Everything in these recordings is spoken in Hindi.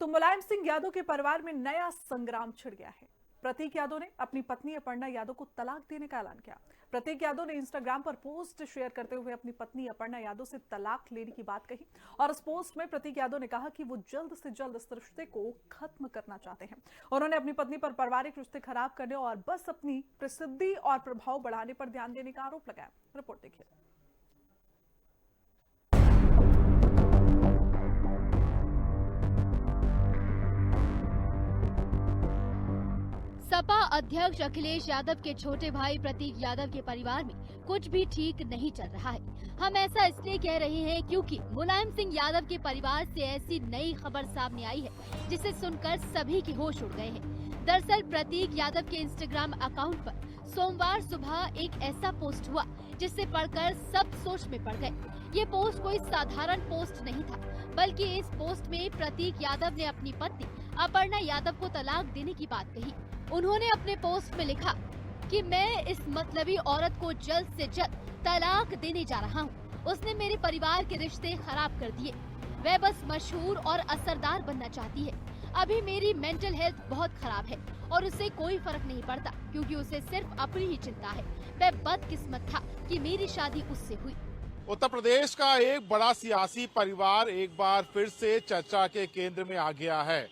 तो मुलायम सिंह यादव के परिवार में नया संग्राम छिड़ गया है। प्रतीक यादव ने अपनी पत्नी अपर्णा यादव को तलाक देने का ऐलान किया। प्रतीक यादव ने इंस्टाग्राम पर पोस्ट शेयर करते हुए अपनी पत्नी अपर्णा यादव से तलाक लेने की बात कही और इस पोस्ट में प्रतीक यादव ने कहा कि वो जल्द से जल्द इस रिश्ते को खत्म करना चाहते हैं। उन्होंने अपनी पत्नी पर पारिवारिक रिश्ते खराब करने और बस अपनी प्रसिद्धि और प्रभाव बढ़ाने पर ध्यान देने का आरोप लगाया। रिपोर्ट देखिए। सपा अध्यक्ष अखिलेश यादव के छोटे भाई प्रतीक यादव के परिवार में कुछ भी ठीक नहीं चल रहा है। हम ऐसा इसलिए कह रहे हैं क्योंकि मुलायम सिंह यादव के परिवार से ऐसी नई खबर सामने आई है जिसे सुनकर सभी के होश उड़ गए हैं। दरअसल प्रतीक यादव के इंस्टाग्राम अकाउंट पर सोमवार सुबह एक ऐसा पोस्ट हुआ जिसे पढ़कर सब सोच में पड़ गए। ये पोस्ट कोई साधारण पोस्ट नहीं था, बल्कि इस पोस्ट में प्रतीक यादव ने अपनी पत्नी अपर्णा यादव को तलाक देने की बात कही। उन्होंने अपने पोस्ट में लिखा कि मैं इस मतलबी औरत को जल्द से जल्द तलाक देने जा रहा हूँ। उसने मेरे परिवार के रिश्ते खराब कर दिए। वह बस मशहूर और असरदार बनना चाहती है। अभी मेरी मेंटल हेल्थ बहुत खराब है और उसे कोई फर्क नहीं पड़ता क्योंकि उसे सिर्फ अपनी ही चिंता है। वह बदकिस्मत था कि मेरी शादी उससे हुई। उत्तर प्रदेश का एक बड़ा सियासी परिवार एक बार फिर से चर्चा के केंद्र में आ गया है।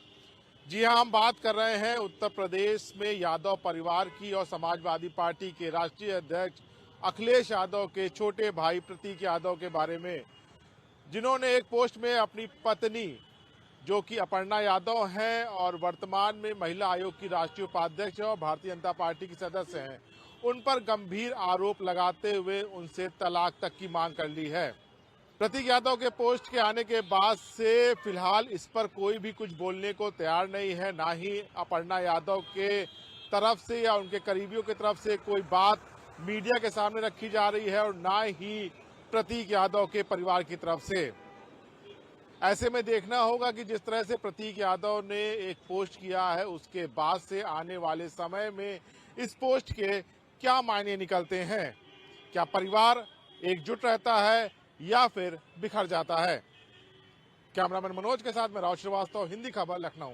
जी हां, हम बात कर रहे हैं उत्तर प्रदेश में यादव परिवार की और समाजवादी पार्टी के राष्ट्रीय अध्यक्ष अखिलेश यादव के छोटे भाई प्रतीक यादव के बारे में, जिन्होंने एक पोस्ट में अपनी पत्नी जो कि अपर्णा यादव हैं और वर्तमान में महिला आयोग की राष्ट्रीय उपाध्यक्ष और भारतीय जनता पार्टी की सदस्य हैं, उन पर गंभीर आरोप लगाते हुए उनसे तलाक तक की मांग कर ली है। प्रतीक यादव के पोस्ट के आने के बाद से फिलहाल इस पर कोई भी कुछ बोलने को तैयार नहीं है। ना ही अपर्णा यादव के तरफ से या उनके करीबियों की तरफ से कोई बात मीडिया के सामने रखी जा रही है और ना ही प्रतीक यादव के परिवार की तरफ से। ऐसे में देखना होगा कि जिस तरह से प्रतीक यादव ने एक पोस्ट किया है, उसके बाद से आने वाले समय में इस पोस्ट के क्या मायने निकलते हैं। क्या परिवार एकजुट रहता है या फिर बिखर जाता है। कैमरामैन मनोज के साथ मैं राव श्रीवास्तव, हिंदी खबर, लखनऊ।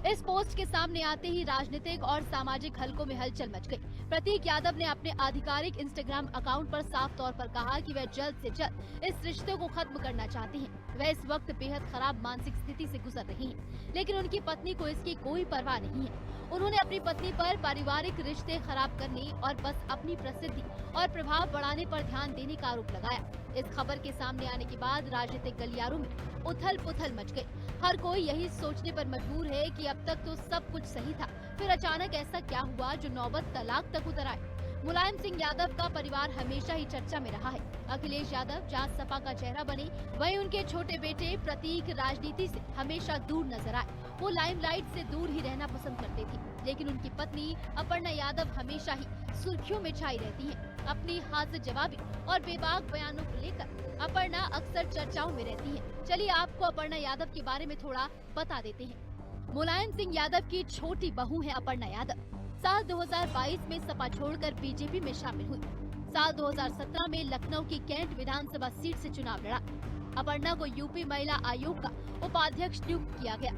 इस पोस्ट के सामने आते ही राजनीतिक और सामाजिक हलकों में हलचल मच गई। प्रतीक यादव ने अपने आधिकारिक इंस्टाग्राम अकाउंट पर साफ तौर पर कहा कि वह जल्द से जल्द इस रिश्ते को खत्म करना चाहते हैं। वह इस वक्त बेहद खराब मानसिक स्थिति से गुजर रही हैं, लेकिन उनकी पत्नी को इसकी कोई परवाह नहीं है। उन्होंने अपनी पत्नी पर पारिवारिक रिश्ते खराब करने और बस अपनी प्रसिद्धि और प्रभाव बढ़ाने पर ध्यान देने का आरोप लगाया। इस खबर के सामने आने के बाद राजनीतिक गलियारों में उथल पुथल मच गई। हर कोई यही सोचने पर मजबूर है कि अब तक तो सब कुछ सही था, फिर अचानक ऐसा क्या हुआ जो नौबत तलाक तक उतर आए। मुलायम सिंह यादव का परिवार हमेशा ही चर्चा में रहा है। अखिलेश यादव जहां सपा का चेहरा बने, वहीं उनके छोटे बेटे प्रतीक राजनीति से हमेशा दूर नजर आए। वो लाइमलाइट से दूर ही रहना पसंद करते थे, लेकिन उनकी पत्नी अपर्णा यादव हमेशा ही सुर्खियों में छाई रहती हैं। अपनी हाथ जवाबी और बेबाक बयानों को लेकर अपर्णा अक्सर चर्चाओं में रहती है। चलिए आपको अपर्णा यादव के बारे में थोड़ा बता देते हैं। मुलायम सिंह यादव की छोटी बहू है अपर्णा यादव। साल 2022 में सपा छोड़कर बीजेपी में शामिल हुई। साल 2017 में लखनऊ की कैंट विधानसभा सीट से चुनाव लड़ा। अपर्णा को यूपी महिला आयोग का उपाध्यक्ष नियुक्त किया गया।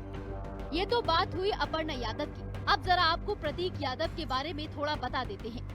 ये तो बात हुई अपर्णा यादव की। अब जरा आपको प्रतीक यादव के बारे में थोड़ा बता देते हैं।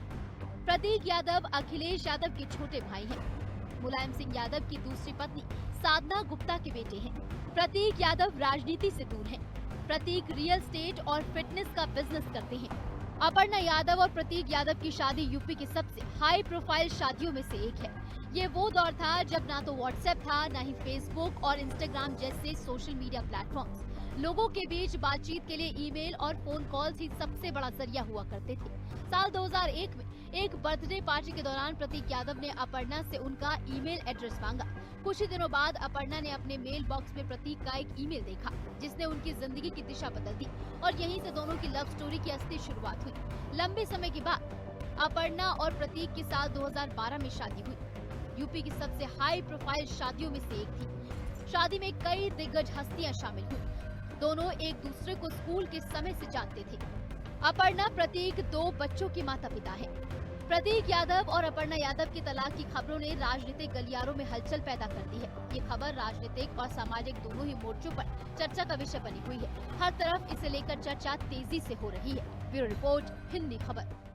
प्रतीक यादव अखिलेश यादव के छोटे भाई हैं। मुलायम सिंह यादव की दूसरी पत्नी साधना गुप्ता के बेटे हैं। प्रतीक यादव राजनीति से दूर हैं। प्रतीक रियल एस्टेट और फिटनेस का बिजनेस करते हैं। अपर्णा यादव और प्रतीक यादव की शादी यूपी की सबसे हाई प्रोफाइल शादियों में से एक है। ये वो दौर था जब ना तो व्हाट्सएप था, ना ही फेसबुक और इंस्टाग्राम जैसे सोशल मीडिया प्लेटफॉर्म्स। लोगों के बीच बातचीत के लिए ईमेल और फोन कॉल्स ही सबसे बड़ा जरिया हुआ करते थे। साल 2001 में एक बर्थडे पार्टी के दौरान प्रतीक यादव ने अपर्णा से उनका ईमेल एड्रेस मांगा। कुछ ही दिनों बाद अपर्णा ने अपने मेल बॉक्स में प्रतीक का एक ईमेल देखा, जिसने उनकी जिंदगी की दिशा बदल दी और यहीं से दोनों की लव स्टोरी की असली शुरुआत हुई। लंबे समय के बाद अपर्णा और प्रतीक की साल 2012 में शादी हुई। यूपी की सबसे हाई प्रोफाइल शादियों में से एक थी। शादी में कई दिग्गज हस्तियां शामिल हुई। दोनों एक दूसरे को स्कूल के समय से जानते थे। अपर्णा प्रतीक 2 बच्चों की माता पिता है। प्रतीक यादव और अपर्णा यादव की तलाक की खबरों ने राजनीतिक गलियारों में हलचल पैदा कर दी है। ये खबर राजनीतिक और सामाजिक दोनों ही मोर्चों पर चर्चा का विषय बनी हुई है। हर तरफ इसे लेकर चर्चा तेजी से हो रही है। ब्यूरो रिपोर्ट, हिंदी खबर।